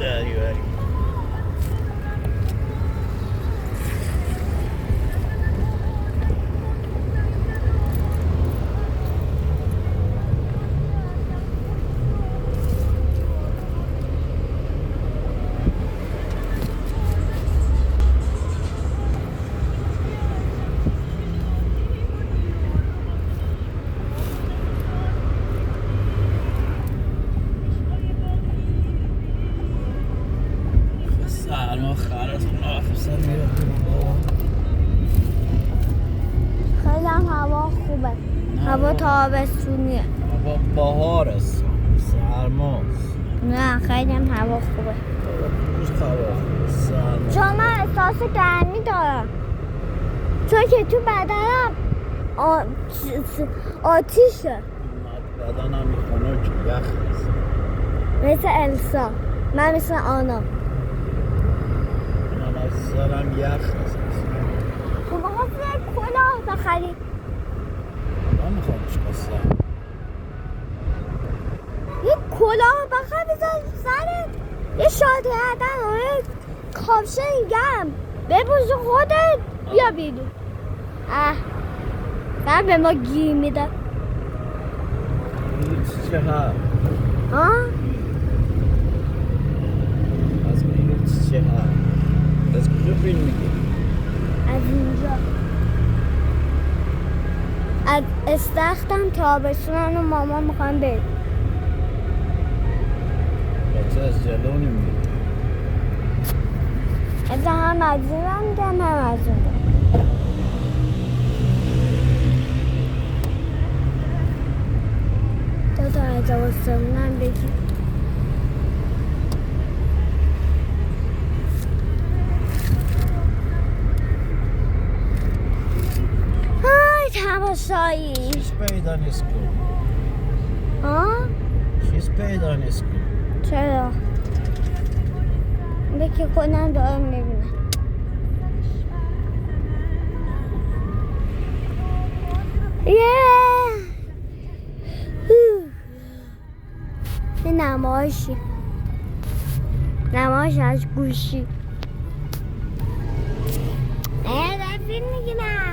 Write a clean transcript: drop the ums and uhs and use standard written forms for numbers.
دریوری سرما خرستون آفیسر میره خیلی هم هوا خوبه. هوا تابستونیه. هوا بهار است سرماست. نه خیلی هم هوا خوبه. روز هوا سرما چون من احساس گرمی دارم، چون که تو بدنم آتیشه. بدنم میخونه که یخ است. مثل السا، من مثل آنا. من از سرم یخ است. تو بخواستی یک کلاه بخری. من میخوام چکستم یک کلاه بخر بزن سرت، یه شاد کردن و یک کاپشن گرم بپوش خودت بیا بیرون. بعد به ما گیر میده. این چه هست؟ ها؟ از این چه هست؟ از کجا فیلم میگی؟ از اینجا از استخدم تابستون و مامان میخوام بریم. بچه از جلو نمیگی؟ از هم از این هم میگم هم از اون. تا از آسمونم بگی. های تماشایی چیز پیدا نیست کن ها؟ چیز پیدا نیست کن چرا؟ بکی کنم دارم میبینم. یه نمایشی، نمایش از گوشی. دارم فیلم میگیرم.